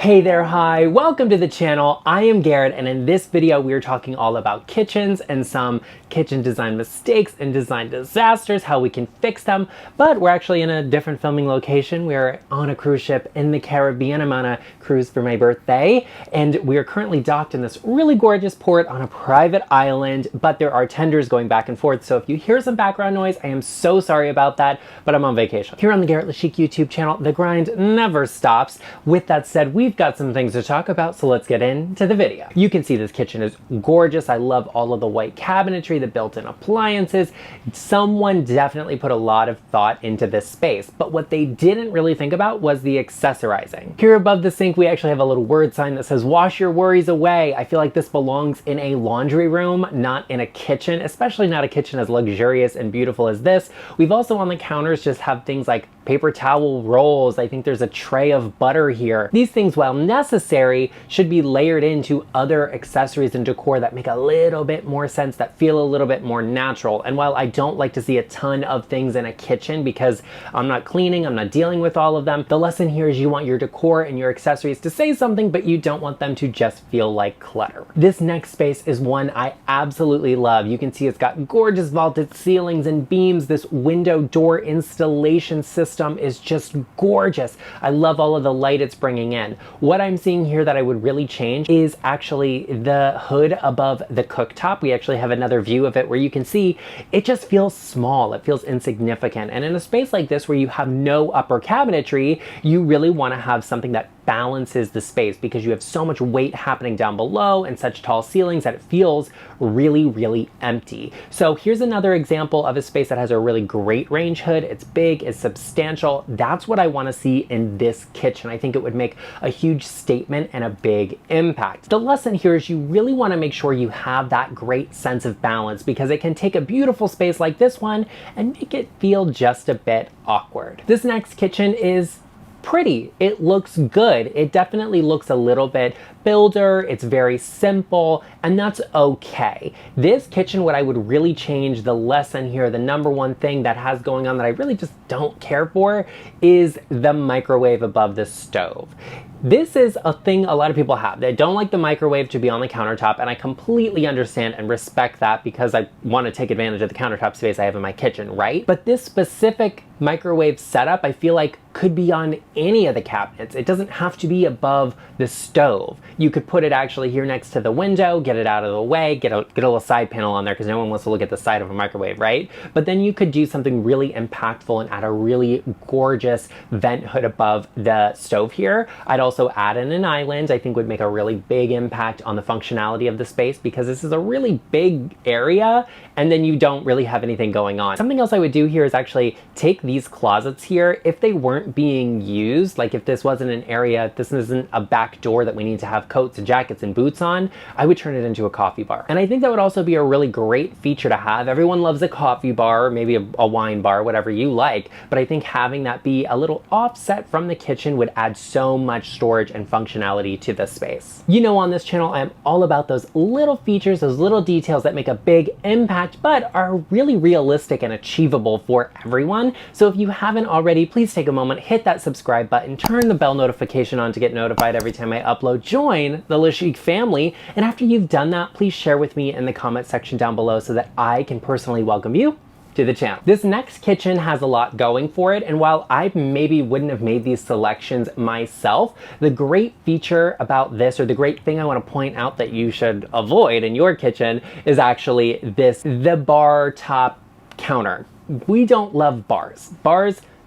Hey there, hi, welcome to the channel. I am Garrett, and in this video we are talking all about kitchens and some kitchen design mistakes and design disasters, how we can fix them. But we're actually in a different filming location. We are on a cruise ship in the Caribbean. I'm on a cruise for my birthday, and we are currently docked in this really gorgeous port on a private island, but there are tenders going back and forth. So if you hear some background noise, I am so sorry about that, but I'm on vacation. Here on the GarrettLeChic YouTube channel, the grind never stops. With that said, we've got some things to talk about, so let's get into the video. You can see this kitchen is gorgeous. I love all of the white cabinetry, the built-in appliances. Someone definitely put a lot of thought into this space, but what they didn't really think about was the accessorizing. Here above the sink, we actually have a little word sign that says, "Wash your worries away." I feel like this belongs in a laundry room, not in a kitchen, especially not a kitchen as luxurious and beautiful as this. We've also on the counters just have things like paper towel rolls. I think there's a tray of butter here. These things, while necessary, should be layered into other accessories and decor that make a little bit more sense, that feel a little bit more natural. And while I don't like to see a ton of things in a kitchen because I'm not cleaning, I'm not dealing with all of them, the lesson here is you want your decor and your accessories to say something, but you don't want them to just feel like clutter. This next space is one I absolutely love. You can see it's got gorgeous vaulted ceilings and beams. This window door installation system is just gorgeous. I love all of the light it's bringing in. What I'm seeing here that I would really change is actually the hood above the cooktop. We actually have another view of it where you can see it just feels small. It feels insignificant. And in a space like this where you have no upper cabinetry, you really want to have something that balances the space because you have so much weight happening down below and such tall ceilings that it feels really, really empty. So here's another example of a space that has a really great range hood. It's big, it's substantial. That's what I want to see in this kitchen. I think it would make a huge statement and a big impact. The lesson here is you really want to make sure you have that great sense of balance because it can take a beautiful space like this one and make it feel just a bit awkward. This next kitchen is pretty. It looks good. It definitely looks a little bit builder. It's very simple, and that's okay. This kitchen, what I would really change, the lesson here, the number one thing that has going on that I really just don't care for is the microwave above the stove. This is a thing a lot of people have. They don't like the microwave to be on the countertop, and I completely understand and respect that because I want to take advantage of the countertop space I have in my kitchen, right? But this specific microwave setup, I feel like could be on any of the cabinets. It doesn't have to be above the stove. You could put it actually here next to the window, get it out of the way, get a little side panel on there because no one wants to look at the side of a microwave, right? But then you could do something really impactful and add a really gorgeous vent hood above the stove here. I'd also add in an island. I think would make a really big impact on the functionality of the space because this is a really big area and then you don't really have anything going on. Something else I would do here is actually take these closets here. If they weren't being used, like if this wasn't an area, this isn't a back door that we need to have coats and jackets and boots on, I would turn it into a coffee bar. And I think that would also be a really great feature to have. Everyone loves a coffee bar, maybe a wine bar, whatever you like, but I think having that be a little offset from the kitchen would add so much storage and functionality to the space. You know, on this channel, I'm all about those little features, those little details that make a big impact, but are really realistic and achievable for everyone. So if you haven't already, please take a moment, hit that subscribe button, turn the bell notification on to get notified every time I upload, join the LeChic family. And after you've done that, please share with me in the comment section down below so that I can personally welcome you to the channel. This next kitchen has a lot going for it, and while I maybe wouldn't have made these selections myself, the great feature about this, or the great thing I want to point out that you should avoid in your kitchen, is actually the bar top counter. We don't love bars.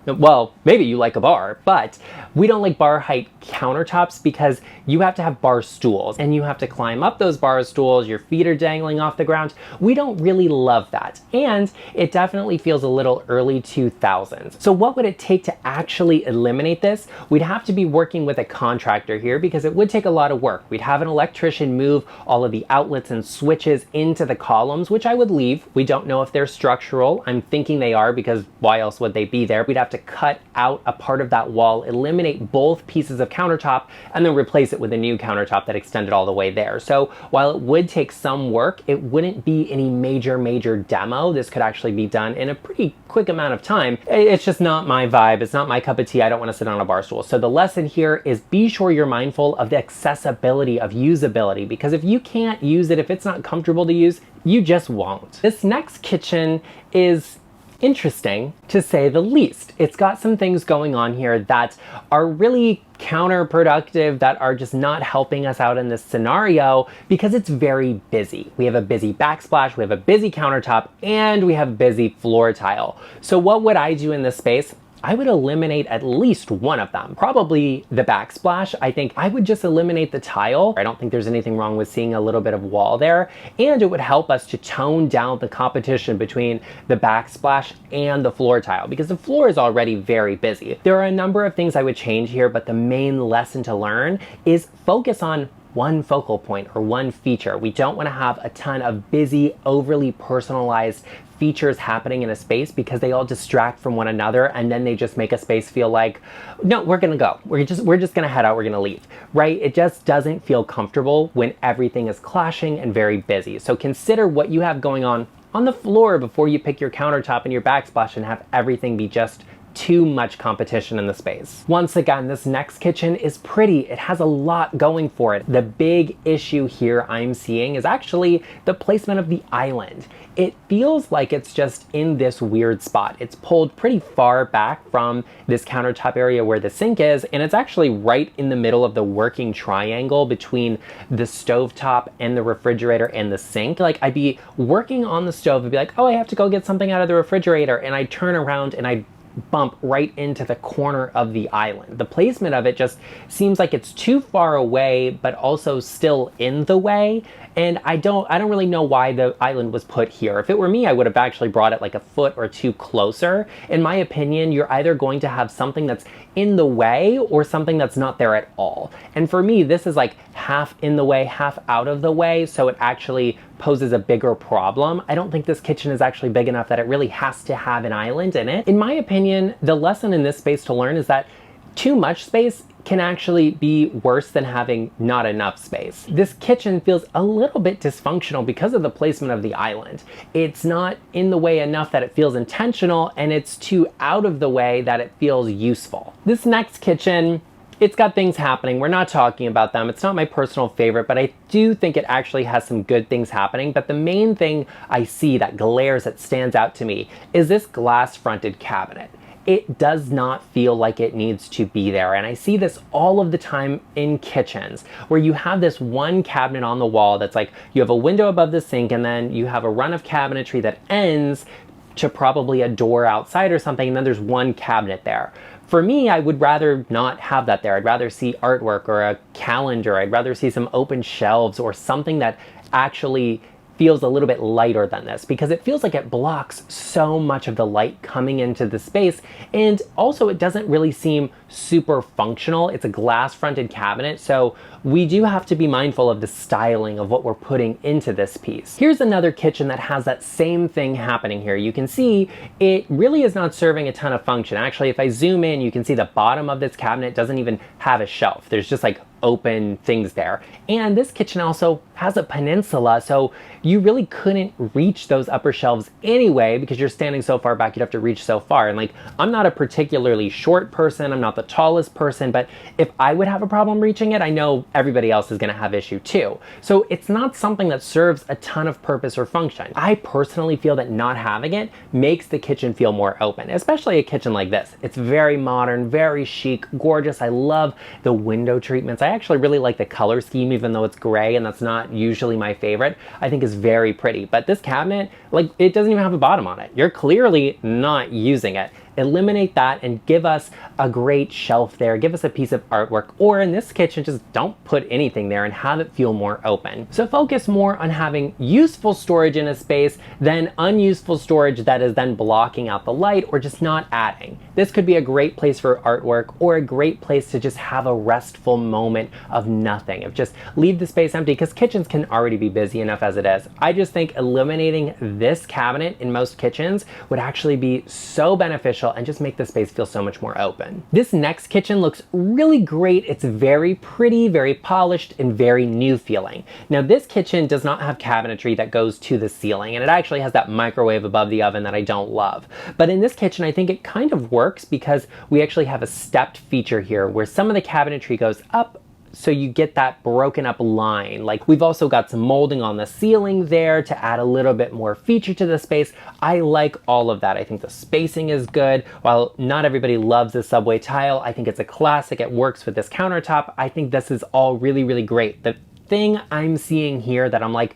Well, maybe you like a bar, but we don't like bar height countertops because you have to have bar stools and you have to climb up those bar stools, your feet are dangling off the ground. We don't really love that. And it definitely feels a little early 2000s. So what would it take to actually eliminate this? We'd have to be working with a contractor here because it would take a lot of work. We'd have an electrician move all of the outlets and switches into the columns, which I would leave. We don't know if they're structural. I'm thinking they are because why else would they be there? We'd have to cut out a part of that wall, eliminate both pieces of countertop, and then replace it with a new countertop that extended all the way there. So while it would take some work, it wouldn't be any major demo. This could actually be done in a pretty quick amount of time. It's just not my vibe. It's not my cup of tea. I don't want to sit on a bar stool. So the lesson here is be sure you're mindful of the accessibility, of usability, because if you can't use it, if it's not comfortable to use, you just won't. This next kitchen is interesting, to say the least. It's got some things going on here that are really counterproductive, that are just not helping us out in this scenario because it's very busy. We have a busy backsplash, we have a busy countertop, and we have busy floor tile. So what would I do in this space? I would eliminate at least one of them. Probably the backsplash. I think I would just eliminate the tile. I don't think there's anything wrong with seeing a little bit of wall there, and it would help us to tone down the competition between the backsplash and the floor tile, because the floor is already very busy. There are a number of things I would change here, but the main lesson to learn is focus on one focal point or one feature. We don't want to have a ton of busy, overly personalized features happening in a space because they all distract from one another, and then they just make a space feel like, no, we're gonna go. We're just gonna head out, we're gonna leave, right? It just doesn't feel comfortable when everything is clashing and very busy. So consider what you have going on the floor before you pick your countertop and your backsplash and have everything be just too much competition in the space. Once again, this next kitchen is pretty. It has a lot going for it. The big issue here I'm seeing is actually the placement of the island. It feels like it's just in this weird spot. It's pulled pretty far back from this countertop area where the sink is, and it's actually right in the middle of the working triangle between the stovetop and the refrigerator and the sink. Like, I'd be working on the stove and be like, oh, I have to go get something out of the refrigerator, and I'd turn around and I'd bump right into the corner of the island. The placement of it just seems like it's too far away, but also still in the way. And I don't really know why the island was put here. If it were me, I would have actually brought it like a foot or two closer. In my opinion, you're either going to have something that's in the way or something that's not there at all. And for me, this is like half in the way, half out of the way, so it actually poses a bigger problem. I don't think this kitchen is actually big enough that it really has to have an island in it. In my opinion, the lesson in this space to learn is that too much space can actually be worse than having not enough space. This kitchen feels a little bit dysfunctional because of the placement of the island. It's not in the way enough that it feels intentional, and it's too out of the way that it feels useful. This next kitchen, it's got things happening. We're not talking about them. It's not my personal favorite, but I do think it actually has some good things happening. But the main thing I see that glares, that stands out to me, is this glass fronted cabinet. It does not feel like it needs to be there. And I see this all of the time in kitchens where you have this one cabinet on the wall that's like, you have a window above the sink, and then you have a run of cabinetry that ends to probably a door outside or something, and then there's one cabinet there. For me, I would rather not have that there. I'd rather see artwork or a calendar. I'd rather see some open shelves or something that actually feels a little bit lighter than this, because it feels like it blocks so much of the light coming into the space, and also it doesn't really seem super functional. It's a glass fronted cabinet, so we do have to be mindful of the styling of what we're putting into this piece. Here's another kitchen that has that same thing happening here. You can see it really is not serving a ton of function. Actually, if I zoom in, you can see the bottom of this cabinet doesn't even have a shelf. There's just like open things there. And this kitchen also has a peninsula, so you really couldn't reach those upper shelves anyway because you're standing so far back, you'd have to reach so far. And like, I'm not a particularly short person, I'm not the tallest person, but if I would have a problem reaching it, I know everybody else is gonna have issue too. So it's not something that serves a ton of purpose or function. I personally feel that not having it makes the kitchen feel more open, especially a kitchen like this. It's very modern, very chic, gorgeous. I love the window treatments. I actually really like the color scheme, even though it's gray and that's not usually my favorite. I think it's very pretty, but this cabinet, like, it doesn't even have a bottom on it. You're clearly not using it. Eliminate that and give us a great shelf there. Give us a piece of artwork, or in this kitchen, just don't put anything there and have it feel more open. So focus more on having useful storage in a space than unuseful storage that is then blocking out the light or just not adding. This could be a great place for artwork, or a great place to just have a restful moment of nothing, of just leave the space empty, because kitchens can already be busy enough as it is. I just think eliminating this cabinet in most kitchens would actually be so beneficial beneficial and just make the space feel so much more open. This next kitchen looks really great. It's very pretty, very polished, and very new feeling. Now this kitchen does not have cabinetry that goes to the ceiling, and it actually has that microwave above the oven that I don't love. But in this kitchen, I think it kind of works because we actually have a stepped feature here where some of the cabinetry goes up, so you get that broken up line. Like, we've also got some molding on the ceiling there to add a little bit more feature to the space. I like all of that. I think the spacing is good. While not everybody loves the subway tile, I think it's a classic. It works with this countertop. I think this is all really, really great. The thing I'm seeing here that I'm like,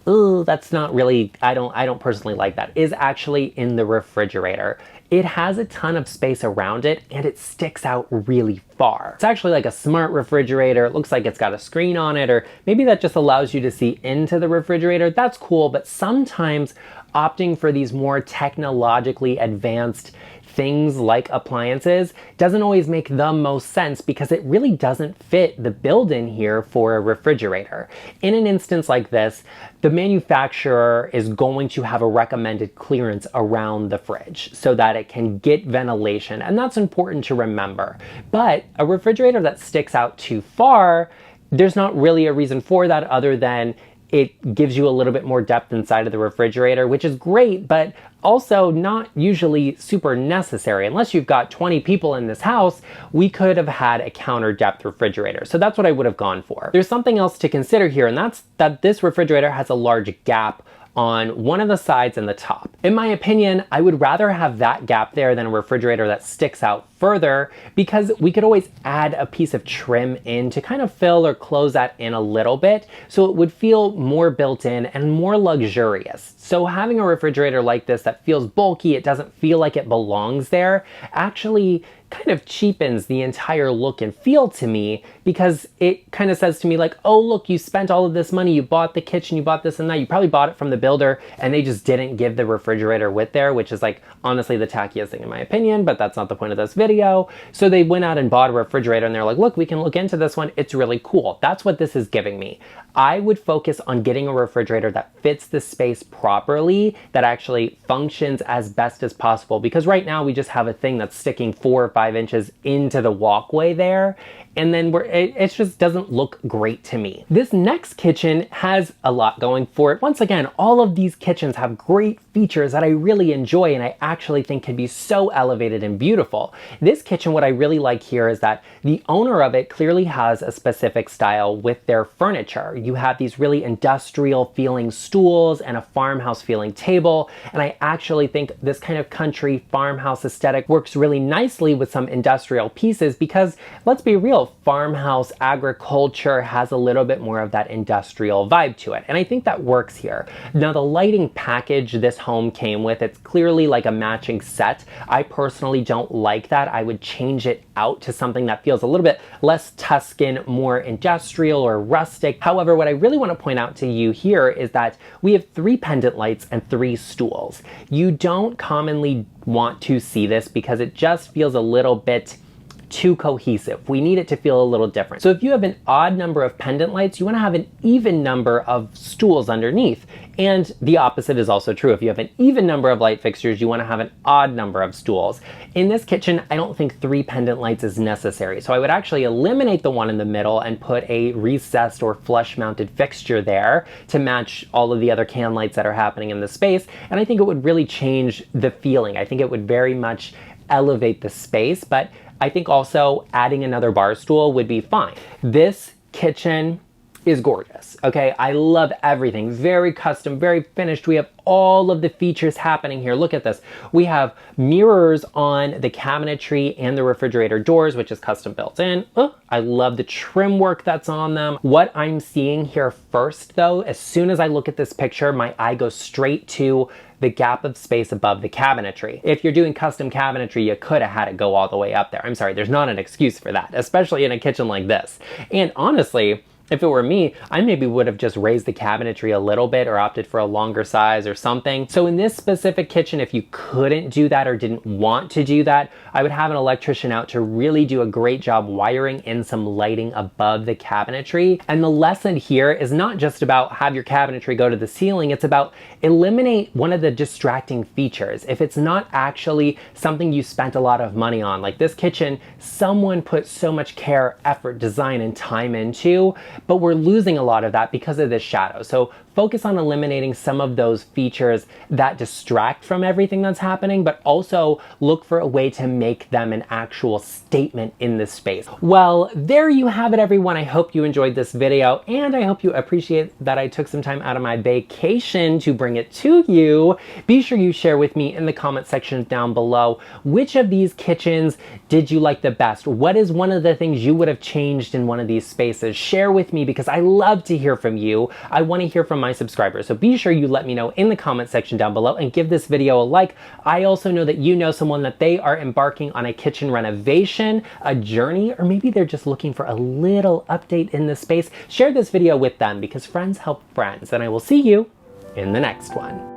ooh, that's not really, I don't personally like that, is actually in the refrigerator. It has a ton of space around it and it sticks out really far. It's actually like a smart refrigerator. It looks like it's got a screen on it, or maybe that just allows you to see into the refrigerator. That's cool, but sometimes opting for these more technologically advanced things like appliances doesn't always make the most sense because it really doesn't fit the build-in here for a refrigerator. In an instance like this, the manufacturer is going to have a recommended clearance around the fridge so that it can get ventilation, and that's important to remember. But a refrigerator that sticks out too far, there's not really a reason for that other than it gives you a little bit more depth inside of the refrigerator, which is great, but also not usually super necessary. Unless you've got 20 people in this house, we could have had a counter depth refrigerator. So that's what I would have gone for. There's something else to consider here, and that's that this refrigerator has a large gap on one of the sides and the top. In my opinion, I would rather have that gap there than a refrigerator that sticks out further, because we could always add a piece of trim in to kind of fill or close that in a little bit so it would feel more built in and more luxurious. So having a refrigerator like this that feels bulky, it doesn't feel like it belongs there, actually kind of cheapens the entire look and feel to me, because it kind of says to me like, oh look, you spent all of this money, you bought the kitchen, you bought this and that, you probably bought it from the builder and they just didn't give the refrigerator with there, which is like honestly the tackiest thing in my opinion, but that's not the point of this video. So they went out and bought a refrigerator and they're like, look, we can look into this one, it's really cool. That's what this is giving me. I would focus on getting a refrigerator that fits the space properly, that actually functions as best as possible, because right now we just have a thing that's sticking 4 or 5 inches into the walkway there, and then it just doesn't look great to me. This next kitchen has a lot going for it. Once again, all of these kitchens have great features that I really enjoy and I actually think can be so elevated and beautiful. This kitchen, what I really like here is that the owner of it clearly has a specific style with their furniture. You have these really industrial feeling stools and a farmhouse feeling table, and I actually think this kind of country farmhouse aesthetic works really nicely with some industrial pieces, because let's be real, farmhouse agriculture has a little bit more of that industrial vibe to it, and I think that works here. Now the lighting package this home came with, it's clearly like a matching set. I personally don't like that. I would change it out to something that feels a little bit less Tuscan, more industrial or rustic. However, what I really want to point out to you here is that we have 3 pendant lights and 3 stools. You don't commonly want to see this because it just feels a little bit too cohesive. We need it to feel a little different. So if you have an odd number of pendant lights, you want to have an even number of stools underneath. And the opposite is also true. If you have an even number of light fixtures, you want to have an odd number of stools. In this kitchen, I don't think 3 pendant lights is necessary. So I would actually eliminate the one in the middle and put a recessed or flush mounted fixture there to match all of the other can lights that are happening in the space. And I think it would really change the feeling. I think it would very much elevate the space, but I think also adding another bar stool would be fine. This kitchen is gorgeous, okay? I love everything. Very custom, very finished. We have all of the features happening here. Look at this. We have mirrors on the cabinetry and the refrigerator doors, which is custom built in. Oh, I love the trim work that's on them. What I'm seeing here first though, as soon as I look at this picture, my eye goes straight to the gap of space above the cabinetry. If you're doing custom cabinetry, you could have had it go all the way up there. I'm sorry, there's not an excuse for that, especially in a kitchen like this. And honestly, If it were me, I maybe would have just raised the cabinetry a little bit or opted for a longer size or something. So in this specific kitchen, if you couldn't do that or didn't want to do that, I would have an electrician out to really do a great job wiring in some lighting above the cabinetry. And the lesson here is not just about have your cabinetry go to the ceiling, it's about eliminate one of the distracting features. If it's not actually something you spent a lot of money on, like this kitchen, someone put so much care, effort, design, and time into, but we're losing a lot of that because of this shadow. So focus on eliminating some of those features that distract from everything that's happening, but also look for a way to make them an actual statement in this space. Well, there you have it, everyone. I hope you enjoyed this video, and I hope you appreciate that I took some time out of my vacation to bring it to you. Be sure you share with me in the comment section down below, which of these kitchens did you like the best? What is one of the things you would have changed in one of these spaces? Share with me because I love to hear from you. I want to hear from my subscribers. So be sure you let me know in the comment section down below and give this video a like. I also know that you know someone that they are embarking on a kitchen renovation, a journey, or maybe they're just looking for a little update in this space. Share this video with them because friends help friends, and I will see you in the next one.